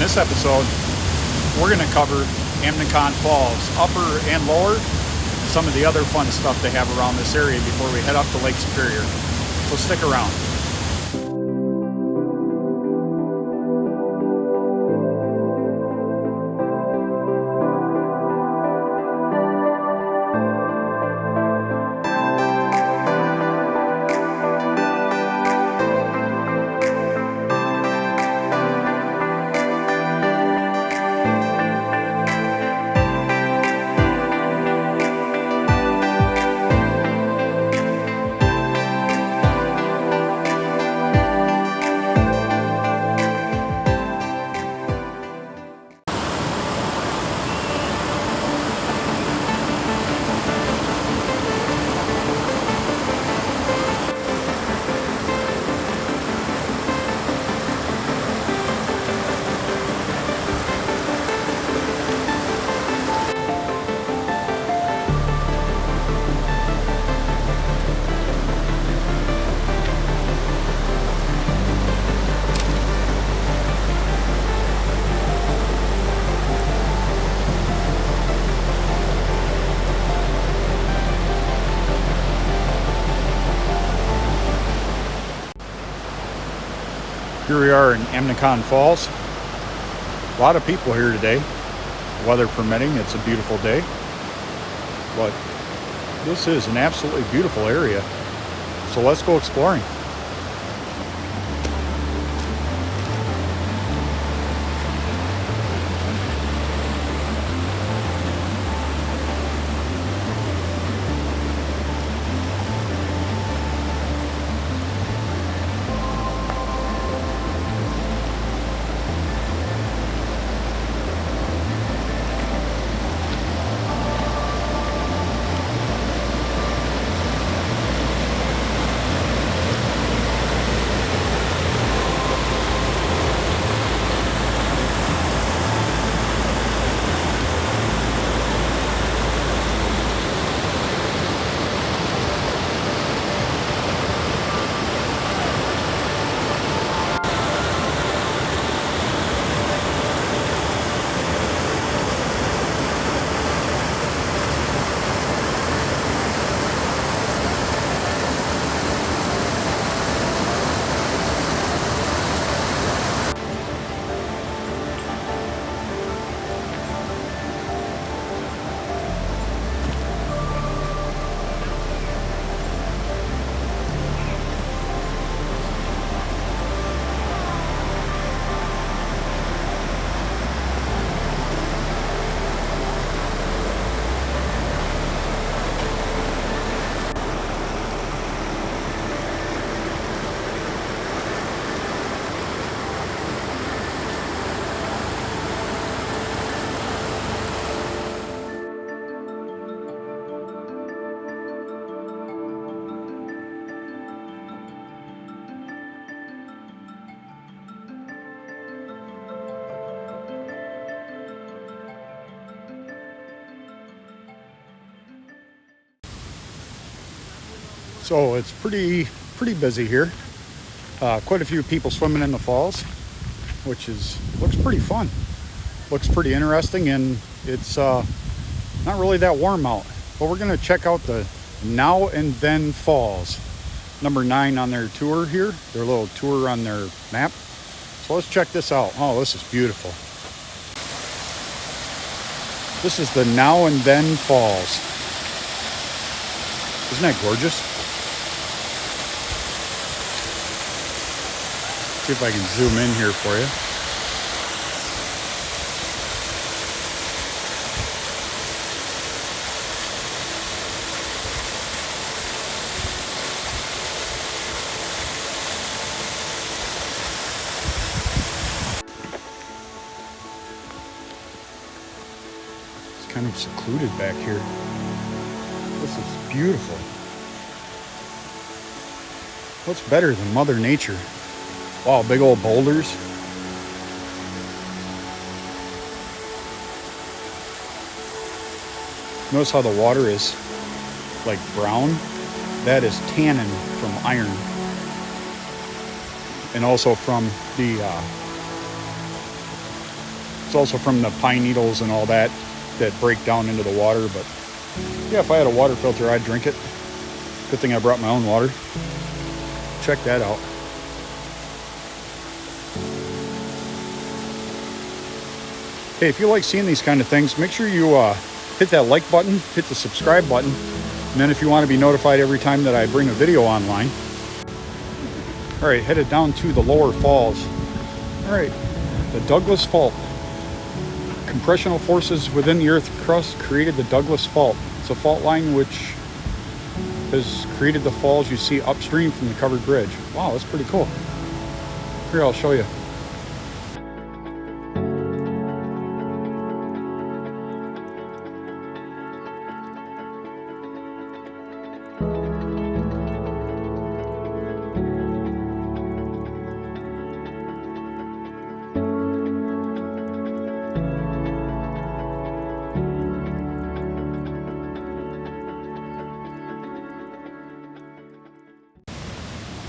this episode, we're going to cover Amnicon Falls, upper and lower, and some of the other fun stuff they have around this area before we head up to Lake Superior. So stick around. Here we are in Amnicon Falls. A lot of people here today. Weather permitting, it's a beautiful day. But this is an absolutely beautiful area. So let's go exploring. So it's pretty busy here. Quite a few people swimming in the falls, which looks pretty fun. Looks pretty interesting, and it's not really that warm out. But we're gonna check out the Now and Then Falls, number 9 on their tour here, their little tour on their map. So let's check this out. Oh, this is beautiful. This is the Now and Then Falls. Isn't that gorgeous? See if I can zoom in here for you. It's kind of secluded back here. This is beautiful. What's better than Mother Nature? Wow, big old boulders. Notice how the water is like brown? That is tannin from iron. And also from the It's also from the pine needles and all that break down into the water. But yeah, if I had a water filter, I'd drink it. Good thing I brought my own water. Check that out. Hey, if you like seeing these kind of things, make sure you hit that like button, hit the subscribe button, and then if you want to be notified every time that I bring a video online. All right, headed down to the lower falls. All right, the Douglas Fault. Compressional forces within the Earth's crust created the Douglas Fault. It's a fault line which has created the falls you see upstream from the covered bridge. Wow, that's pretty cool. Here, I'll show you.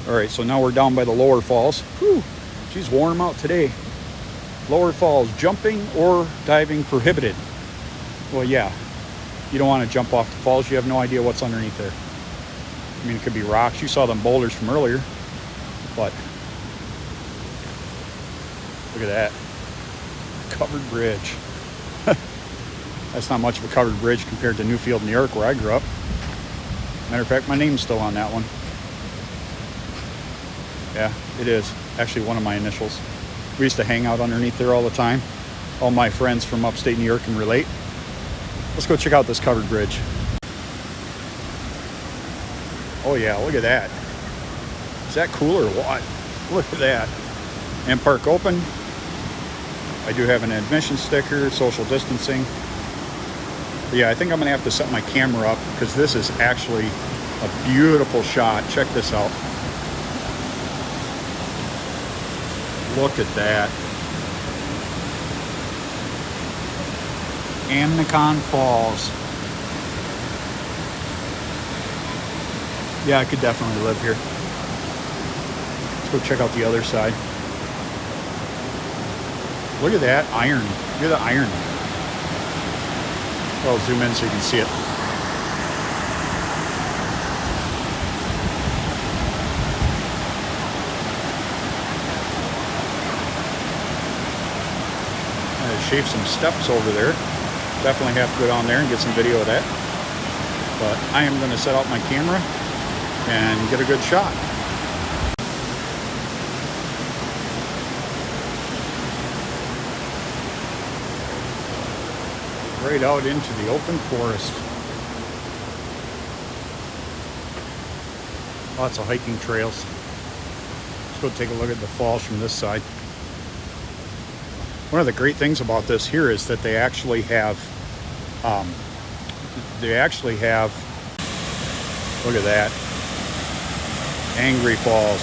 All right, so now we're down by the lower falls. Whew, geez, warm out today. Lower falls, jumping or diving prohibited. Well, yeah, you don't want to jump off the falls. You have no idea what's underneath there. I mean, it could be rocks. You saw them boulders from earlier, but look at that. Covered bridge. That's not much of a covered bridge compared to Newfield, New York, where I grew up. Matter of fact, my name's still on that one. Yeah, it is. Actually, one of my initials. We used to hang out underneath there all the time. All my friends from upstate New York can relate. Let's go check out this covered bridge. Oh yeah, look at that. Is that cool or what? Look at that. And park open. I do have an admission sticker, social distancing. But yeah, I think I'm gonna have to set my camera up because this is actually a beautiful shot. Check this out. Look at that. Amnicon Falls. Yeah, I could definitely live here. Let's go check out the other side. Look at that iron. Look at the iron. I'll zoom in so you can see it. Shave some steps over there. Definitely have to go down there and get some video of that. But I am going to set out my camera and get a good shot. Right out into the open forest. Lots of hiking trails. Let's go take a look at the falls from this side. One of the great things about this here is that they actually have, look at that, angry falls.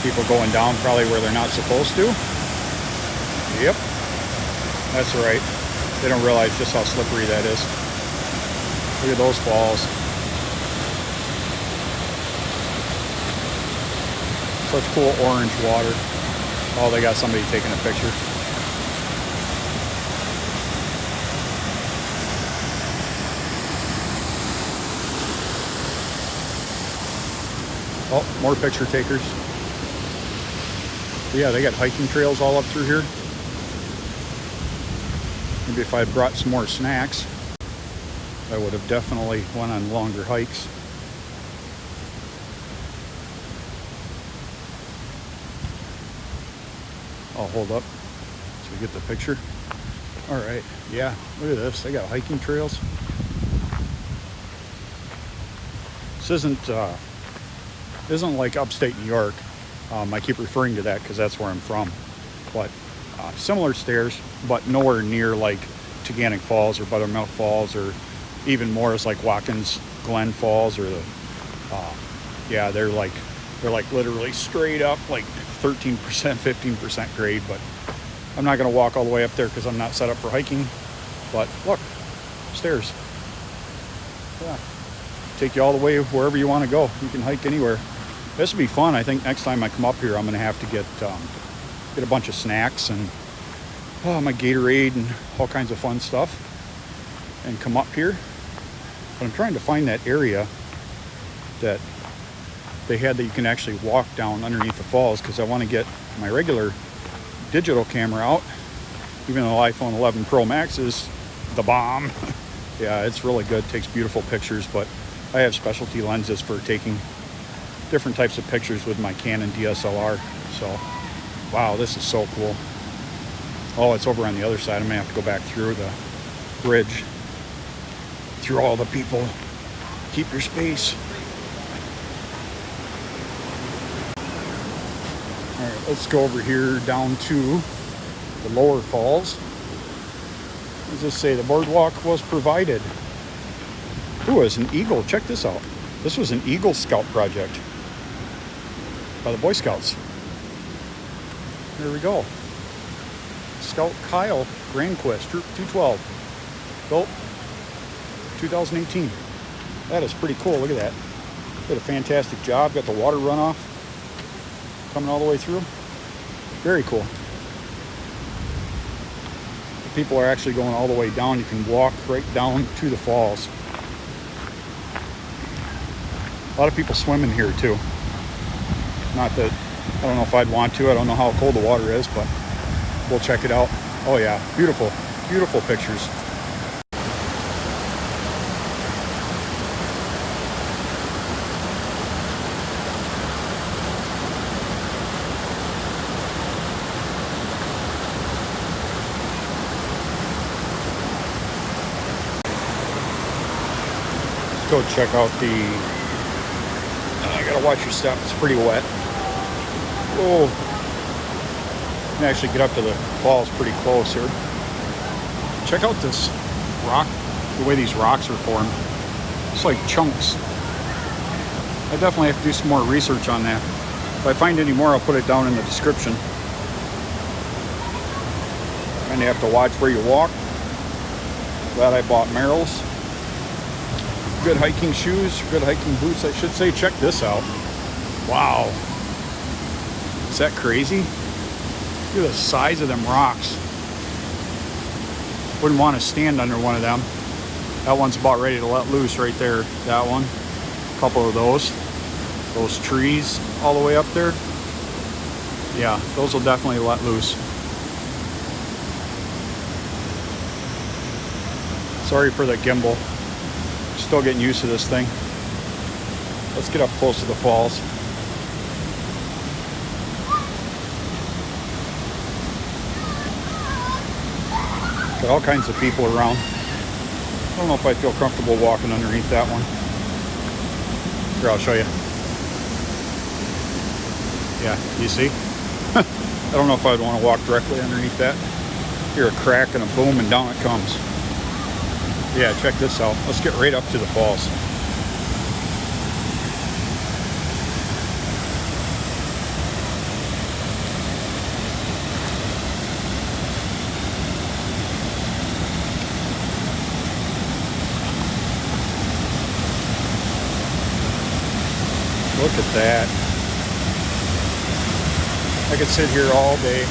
People going down probably where they're not supposed to. Yep, that's right. They don't realize just how slippery that is. Look at those falls. Such cool orange water. Oh, they got somebody taking a picture. Oh, more picture takers. Yeah, they got hiking trails all up through here. Maybe if I brought some more snacks, I would have definitely went on longer hikes. I'll hold up so you get the picture. All right, yeah, look at this. They got hiking trails. This isn't like upstate New York. I keep referring to that because that's where I'm from. But similar stairs, but nowhere near like Teganic Falls or Buttermilk Falls, or even more is like Watkins Glen Falls, or the yeah, they're like literally straight up like 13%, 15% grade. But I'm not going to walk all the way up there because I'm not set up for hiking. But look, stairs. Yeah, take you all the way wherever you want to go. You can hike anywhere. This will be fun. I think next time I come up here, I'm going to have to get get a bunch of snacks and my Gatorade and all kinds of fun stuff, and come up here. But I'm trying to find that area that they had that you can actually walk down underneath the falls, because I want to get my regular digital camera out, even though iPhone 11 Pro Max is the bomb. Yeah, it's really good, takes beautiful pictures, but I have specialty lenses for taking different types of pictures with my Canon DSLR. So, wow, this is so cool. Oh, it's over on the other side. I'm gonna have to go back through the bridge, through all the people. Keep your space. All right, let's go over here down to the lower falls. What does this say? The boardwalk was provided. Ooh, it's an Eagle. Check this out. This was an Eagle Scout project by the Boy Scouts. There we go. Scout Kyle Grandquist, Troop 212. Built 2018. That is pretty cool. Look at that. Did a fantastic job. Got the water runoff coming all the way through. Very cool. The people are actually going all the way down. You can walk right down to the falls. A lot of people swim in here too. Not that, I don't know if I'd want to. I don't know how cold the water is, but we'll check it out. Oh yeah, beautiful, beautiful pictures. Let's go check out the, I gotta watch your step, it's pretty wet. Oh, you can actually get up to the falls pretty close here. Check out this rock, the way these rocks are formed. It's like chunks. I definitely have to do some more research on that. If I find any more, I'll put it down in the description. And you have to watch where you walk. Glad I bought Merrell's. Good hiking shoes, good hiking boots, I should say. Check this out. Wow. Is that crazy? Look at the size of them rocks. Wouldn't want to stand under one of them. That one's about ready to let loose right there. That one. A couple of those. Those trees all the way up there. Yeah, those will definitely let loose. Sorry for the gimbal. Still getting used to this thing. Let's get up close to the falls. Got all kinds of people around. I don't know if I feel comfortable walking underneath that one. Here, I'll show you. Yeah, you see? I don't know if I'd want to walk directly underneath that. Hear a crack and a boom and down it comes. Yeah, check this out. Let's get right up to the falls. Look at that. I could sit here all day.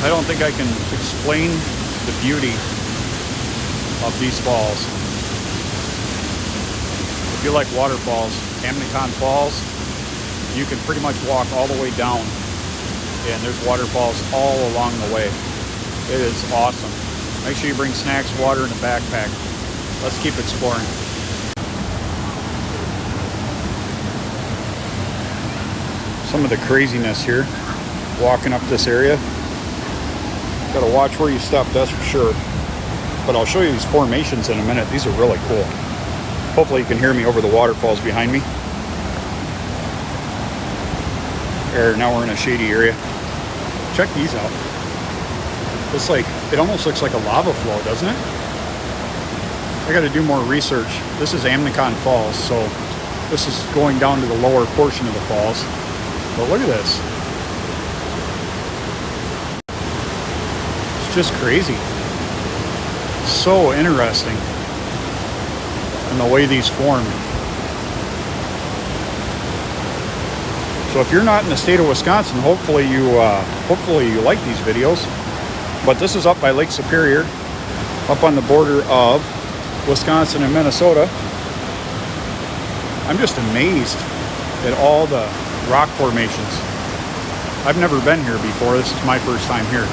I don't think I can explain the beauty of these falls. If you like waterfalls, Amnicon Falls, you can pretty much walk all the way down, and there's waterfalls all along the way. It is awesome. Make sure you bring snacks, water, and a backpack. Let's keep exploring. Some of the craziness here, walking up this area. Gotta watch where you step, that's for sure. But I'll show you these formations in a minute. These are really cool. Hopefully you can hear me over the waterfalls behind me. There, now we're in a shady area. Check these out. It's like, it almost looks like a lava flow, doesn't it? I gotta do more research. This is Amnicon Falls, so this is going down to the lower portion of the falls. But look at this. It's just crazy. So interesting in the way these form. So if you're not in the state of Wisconsin, hopefully you like these videos. But this is up by Lake Superior, up on the border of Wisconsin and Minnesota. I'm just amazed at all the rock formations. I've never been here before. This is my first time here.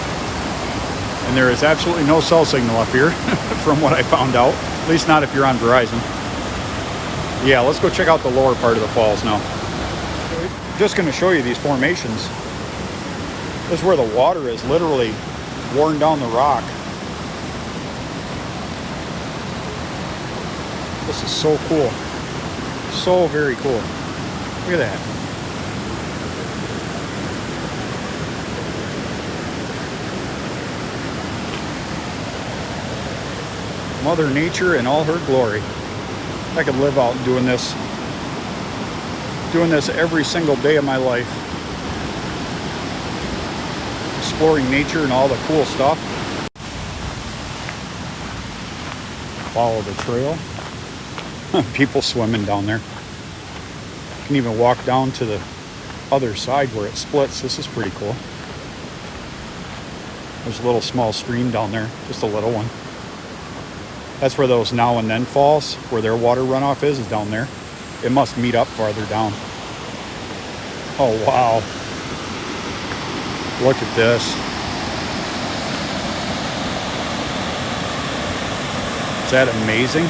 And there is absolutely no cell signal up here from what I found out. At least not if you're on Verizon. Yeah, let's go check out the lower part of the falls now. Just going to show you these formations. This is where the water is literally worn down the rock. This is so cool. So very cool. Look at that. Mother Nature in all her glory. I could live out doing this every single day of my life. Exploring nature and all the cool stuff. Follow the trail. People swimming down there. You can even walk down to the other side where it splits. This is pretty cool. There's a little small stream down there, just a little one. That's where those Now and Then falls, where their water runoff is down there. It must meet up farther down. Oh, wow. Look at this. Is that amazing?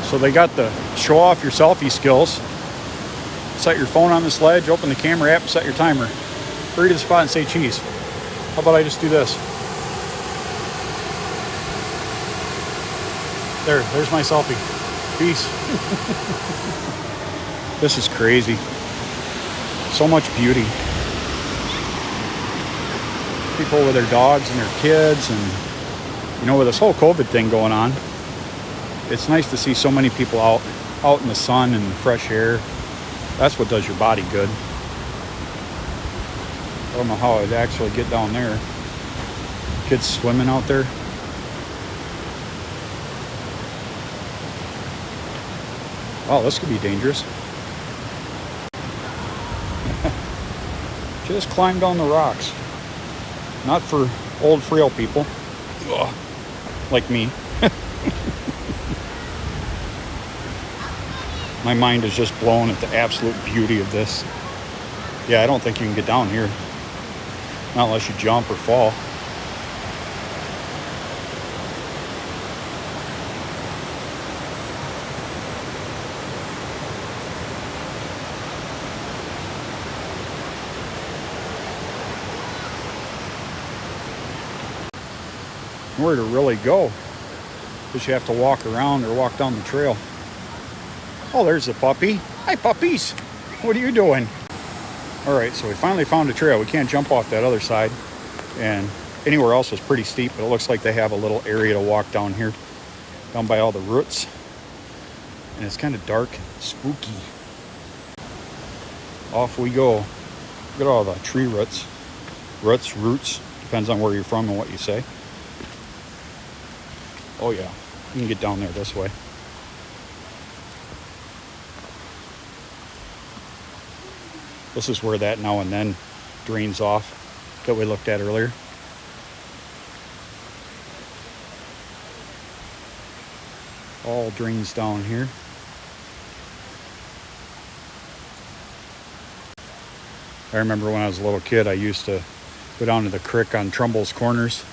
So they got the show off your selfie skills. Set your phone on the ledge, open the camera app, and set your timer. Hurry to the spot and say cheese. How about I just do this? There's my selfie. Peace. This is crazy. So much beauty. People with their dogs and their kids, and you know, with this whole COVID thing going on, it's nice to see so many people out in the sun and the fresh air. That's what does your body good. I don't know how I'd actually get down there. Kids swimming out there. Oh, this could be dangerous. Just climb down the rocks. Not for old, frail people. Ugh. Like me. My mind is just blown at the absolute beauty of this. Yeah, I don't think you can get down here. Not unless you jump or fall. Where to really go, because you have to walk around or walk down the trail. Oh, there's the puppy. Hi, puppies. What are you doing? All right, so we finally found a trail. We can't jump off that other side, and anywhere else was pretty steep, but it looks like they have a little area to walk down here, down by all the roots, and it's kind of dark and spooky. Off we go. Look at all the tree roots, depends on where you're from and what you say. Oh yeah, you can get down there this way. This is where that now and then drains off that we looked at earlier. All drains down here. I remember when I was a little kid, I used to go down to the creek on Trumbull's Corners.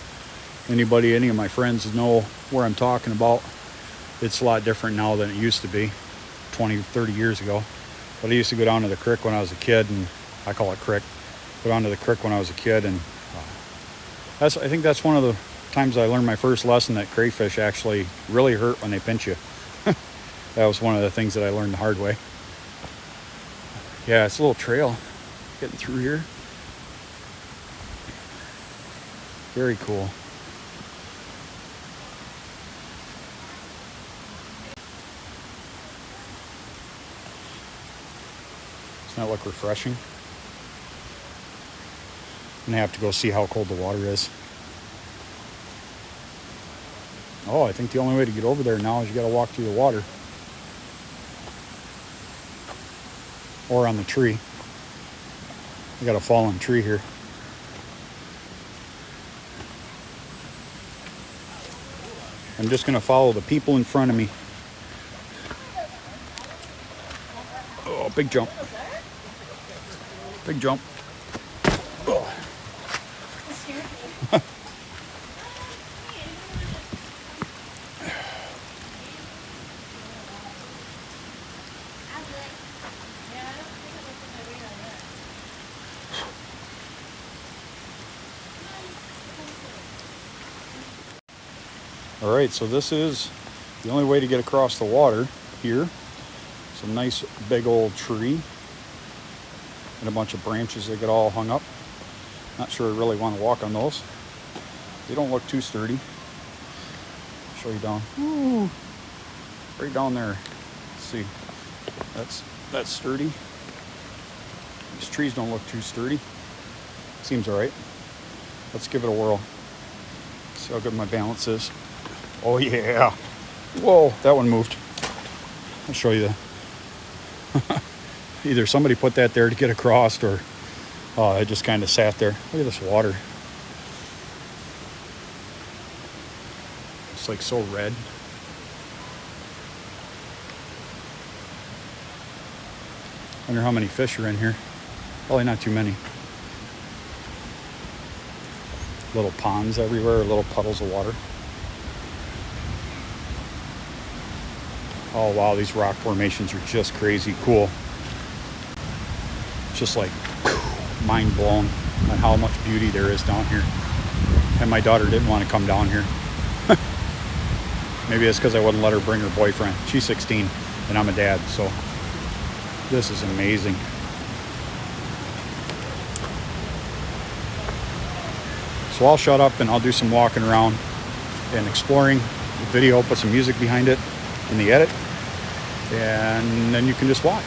Any of my friends know where I'm talking about. It's a lot different now than it used to be 20, 30 years ago. But I used to go down to the creek when I was a kid, and I call it creek. Go down to the creek when I was a kid, and I think that's one of the times I learned my first lesson that crayfish actually really hurt when they pinch you. That was one of the things that I learned the hard way. Yeah, it's a little trail getting through here. Very cool. Doesn't that look refreshing? I'm gonna have to go see how cold the water is. Oh, I think the only way to get over there now is you gotta walk through the water. Or on the tree. I got a fallen tree here. I'm just gonna follow the people in front of me. Oh, big jump. Big jump. Oh. All right, so this is the only way to get across the water here. Some nice big old tree and a bunch of branches that get all hung up. Not sure I really want to walk on those. They don't look too sturdy. I'll show you down. Ooh, right down there. Let's see. That's sturdy. These trees don't look too sturdy. Seems all right. Let's give it a whirl. See how good my balance is. Oh yeah. Whoa, that one moved. I'll show you that. Either somebody put that there to get across, or it just kind of sat there. Look at this water. It's like so red. Wonder how many fish are in here. Probably not too many. Little ponds everywhere, little puddles of water. Oh wow, these rock formations are just crazy cool. Just like mind blown on how much beauty there is down here. And my daughter didn't want to come down here. Maybe it's because I wouldn't let her bring her boyfriend. She's 16 and I'm a dad, so this is amazing. So I'll shut up and I'll do some walking around and exploring the video, put some music behind it in the edit, and then you can just watch.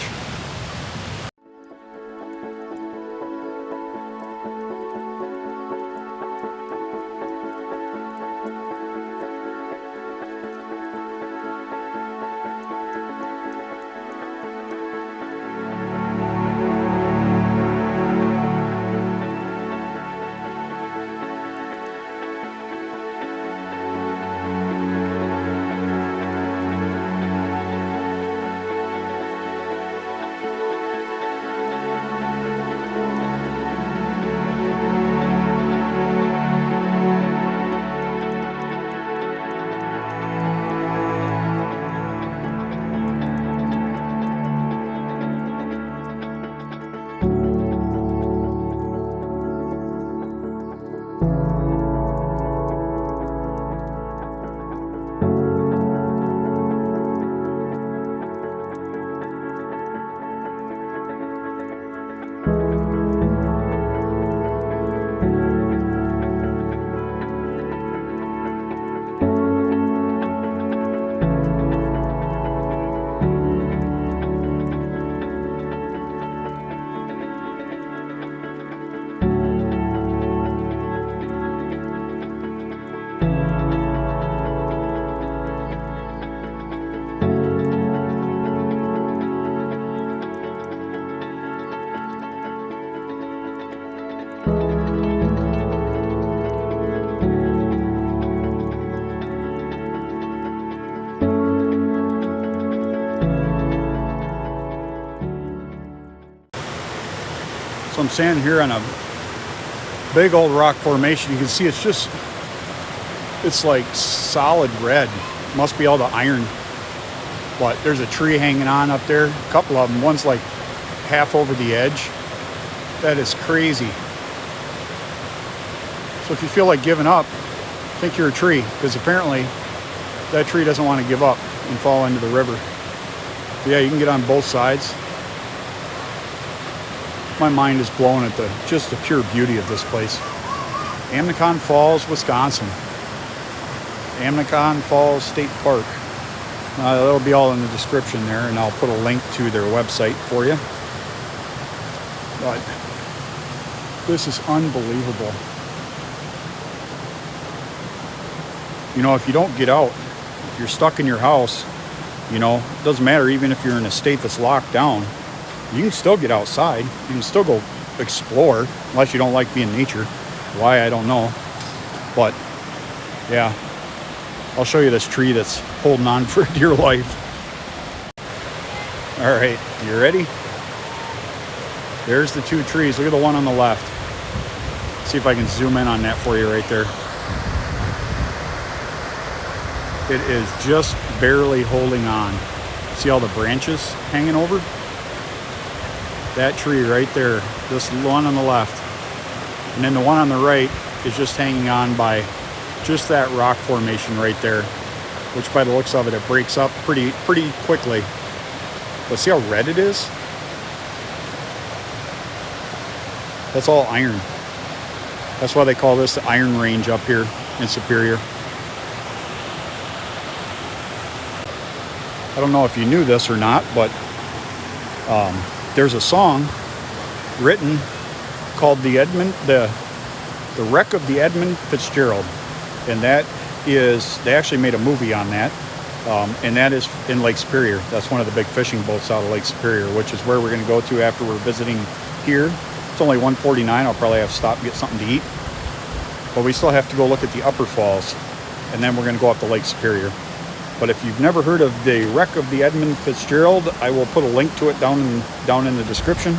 So I'm standing here on a big old rock formation. You can see it's like solid red. Must be all the iron. But there's a tree hanging on up there. A couple of them. One's like half over the edge. That is crazy. So if you feel like giving up, think you're a tree, because apparently that tree doesn't want to give up and fall into the river. But yeah, you can get on both sides. My mind is blown at just the pure beauty of this place. Amnicon Falls, Wisconsin. Amnicon Falls State Park. That'll be all in the description there, and I'll put a link to their website for you. But this is unbelievable. You know, if you don't get out, if you're stuck in your house, you know, it doesn't matter even if you're in a state that's locked down, you can still get outside. You can still go explore, unless you don't like being in nature. Why, I don't know. But, yeah. I'll show you this tree that's holding on for dear life. All right, you ready? There's the two trees. Look at the one on the left. See if I can zoom in on that for you right there. It is just barely holding on. See all the branches hanging over? That tree right there, this one on the left. And then the one on the right is just hanging on by just that rock formation right there, which by the looks of it, it breaks up pretty quickly. But see how red it is? That's all iron. That's why they call this the Iron Range up here in Superior. I don't know if you knew this or not, but there's a song written called the Wreck of the Edmund Fitzgerald. And that is, they actually made a movie on that. And that is in Lake Superior. That's one of the big fishing boats out of Lake Superior, which is where we're going to go to after we're visiting here. It's only 1:49. I'll probably have to stop and get something to eat. But we still have to go look at the upper falls. And then we're going to go up to Lake Superior. But if you've never heard of the Wreck of the Edmund Fitzgerald, I will put a link to it down in the description.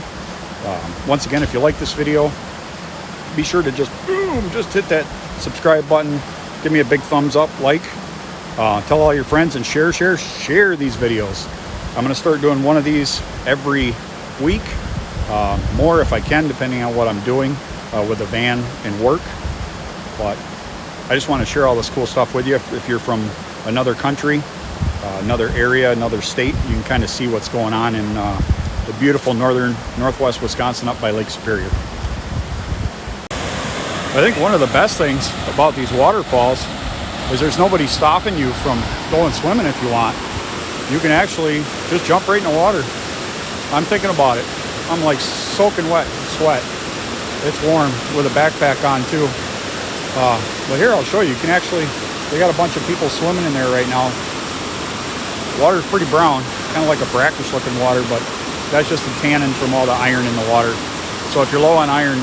Once again, if you like this video, be sure to just hit that subscribe button. Give me a big thumbs up, like. Tell all your friends and share these videos. I'm going to start doing one of these every week. More if I can, depending on what I'm doing with the van and work. But I just want to share all this cool stuff with you. If you're from another country, another area, another state, you can kind of see what's going on in the beautiful northwest Wisconsin up by Lake Superior. I think one of the best things about these waterfalls is there's nobody stopping you from going swimming if you want. You can actually just jump right in the water. I'm thinking about it. I'm like soaking wet in sweat. It's warm with a backpack on too. But here I'll show you. You can actually, they got a bunch of people swimming in there right now. Water's pretty brown, kind of like a brackish looking water, but that's just the tannin from all the iron in the water. So if you're low on iron,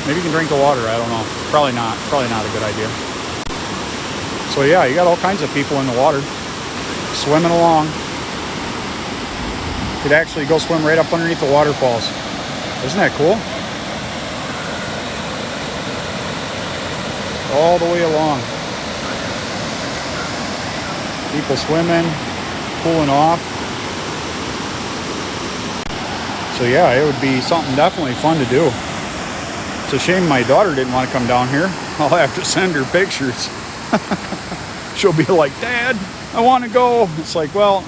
maybe you can drink the water. I don't know. Probably not a good idea. So yeah, you got all kinds of people in the water swimming along. You could actually go swim right up underneath the waterfalls. Isn't that cool? All the way along. People swimming, cooling off. So yeah, it would be something definitely fun to do. It's a shame my daughter didn't want to come down here. I'll have to send her pictures. She'll be like, Dad, I want to go. It's like, well,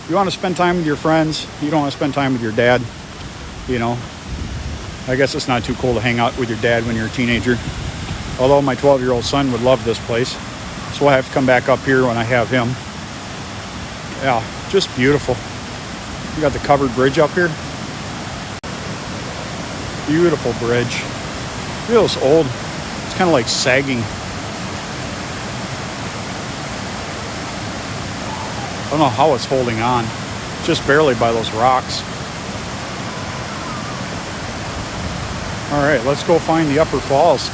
you want to spend time with your friends. You don't want to spend time with your dad. You know, I guess it's not too cool to hang out with your dad when you're a teenager. Although my 12-year-old son would love this place. So we'll have to come back up here when I have him. Yeah, just beautiful. You got the covered bridge up here. Beautiful bridge. Feels old. It's kind of like sagging. I don't know how it's holding on. Just barely by those rocks. All right, let's go find the upper falls.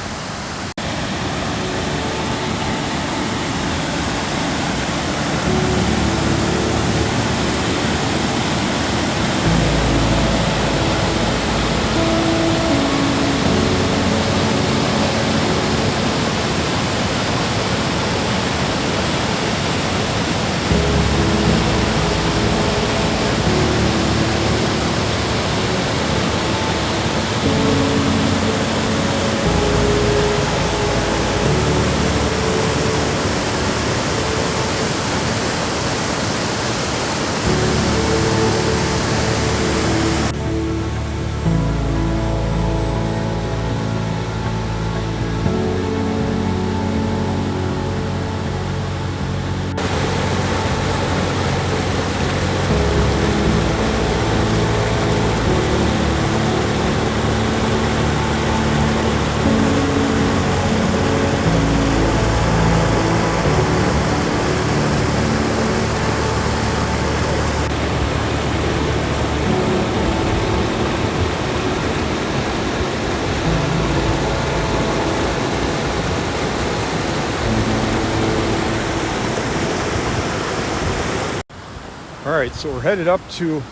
Alright, so we're headed up to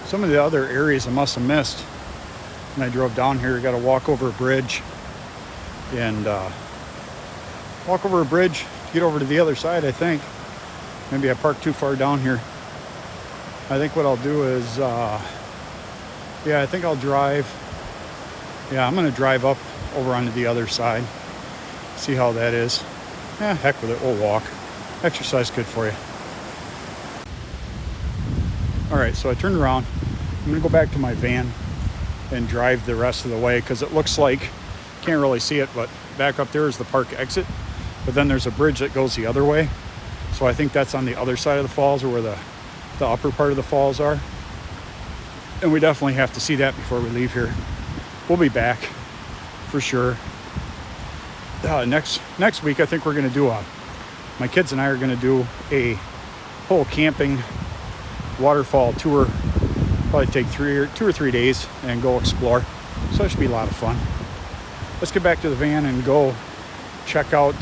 some of the other areas I must have missed when I drove down here. I got to walk over a bridge and walk over a bridge to get over to the other side, I think. Maybe I parked too far down here. I think what I'll do is, I think I'll drive. Yeah, I'm going to drive up over onto the other side. See how that is. Heck with it, we'll walk. Exercise good for you. Alright, so I turned around. I'm going to go back to my van and drive the rest of the way because it looks like, can't really see it, but back up there is the park exit. But then there's a bridge that goes the other way. So I think that's on the other side of the falls, or where the upper part of the falls are. And we definitely have to see that before we leave here. We'll be back for sure. Next week, I think we're going to do my kids and I are going to do a whole camping waterfall tour. Probably take 2 or 3 days and go explore. So that should be a lot of fun. Let's get back to the van and go check out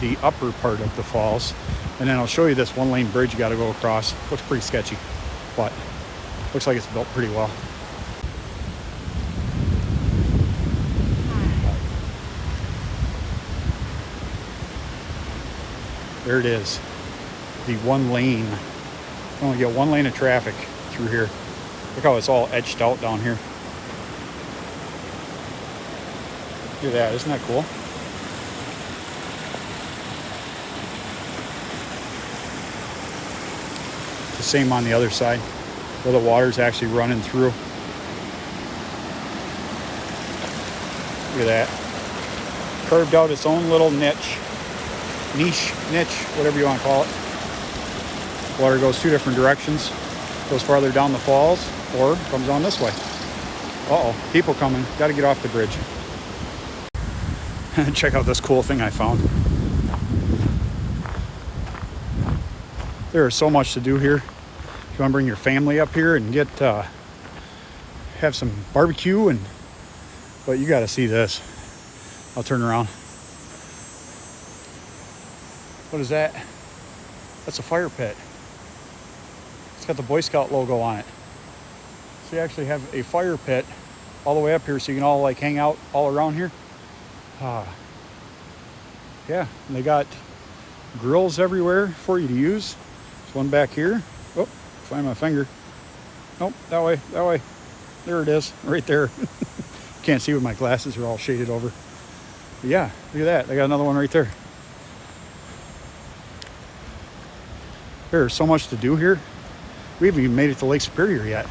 the upper part of the falls. And then I'll show you this one-lane bridge you got to go across. Looks pretty sketchy, but looks like it's built pretty well. There it is, the one lane. You only get one lane of traffic through here. Look how it's all etched out down here. Look at that, isn't that cool? The same on the other side, where the water's actually running through. Look at that. Carved out its own little niche, whatever you want to call it. Water goes 2 different directions. Goes farther down the falls or comes on this way. Uh-oh, people coming. Got to get off the bridge. Check out this cool thing I found. There is so much to do here. If you want to bring your family up here and get have some barbecue, but you got to see this. I'll turn around. What is that? That's a fire pit. It's got the Boy Scout logo on it. So you actually have a fire pit all the way up here, so you can all like hang out all around here. Yeah, and they got grills everywhere for you to use. There's one back here. Oh, find my finger. Nope, that way. There it is, right there. Can't see with my glasses, are all shaded over. But yeah, look at that. They got another one right there. There's so much to do here. We haven't even made it to Lake Superior yet.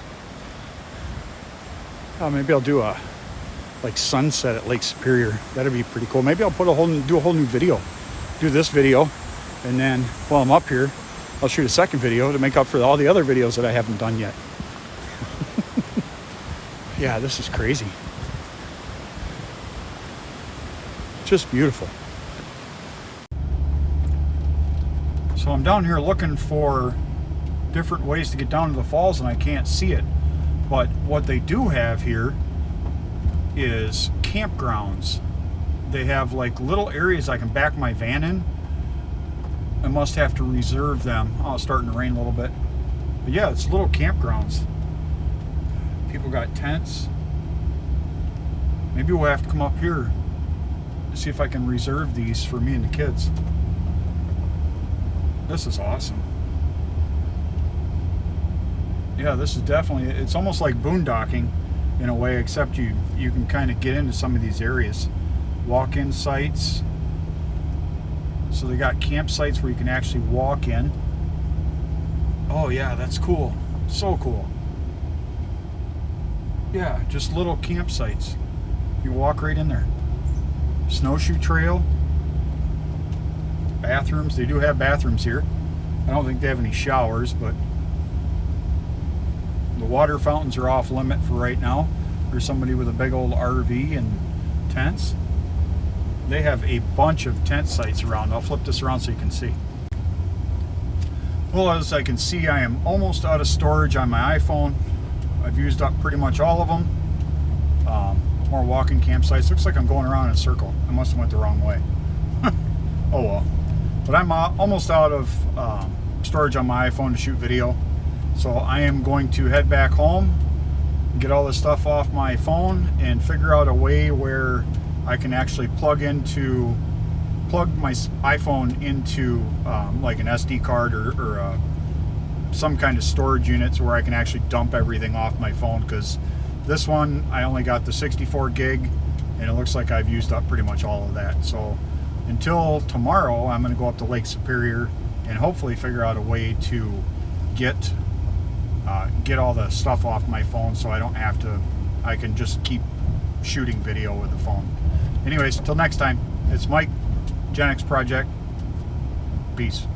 Maybe I'll do a sunset at Lake Superior. That'd be pretty cool. Maybe I'll do a whole new video. Do this video, and then while I'm up here, I'll shoot a second video to make up for all the other videos that I haven't done yet. Yeah, this is crazy. Just beautiful. So I'm down here looking for different ways to get down to the falls, and I can't see it. But what they do have here is campgrounds. They have like little areas I can back my van in. I must have to reserve them. Oh, it's starting to rain a little bit. But yeah, it's little campgrounds. People got tents. Maybe we'll have to come up here to see if I can reserve these for me and the kids. This is awesome. Yeah, this is definitely, it's almost like boondocking in a way, except you can kind of get into some of these areas. Walk-in sites. So they got campsites where you can actually walk in. Oh yeah, that's cool. So cool. Yeah, just little campsites. You walk right in there. Snowshoe trail. Bathrooms. They do have bathrooms here. I don't think they have any showers, but the water fountains are off limit for right now. There's somebody with a big old RV and tents. They have a bunch of tent sites around. I'll flip this around so you can see. Well, as I can see, I am almost out of storage on my iPhone. I've used up pretty much all of them. More walking campsites. Looks like I'm going around in a circle. I must have went the wrong way. Oh well. But I'm almost out of storage on my iPhone to shoot video. So I am going to head back home, get all this stuff off my phone, and figure out a way where I can actually plug my iPhone into like an SD card or some kind of storage units where I can actually dump everything off my phone, because this one I only got the 64 gig and it looks like I've used up pretty much all of that. So until tomorrow, I'm going to go up to Lake Superior and hopefully figure out a way to get all the stuff off my phone so I don't have to, I can just keep shooting video with the phone. Anyways, till next time, it's Mike, Gen X Project. Peace.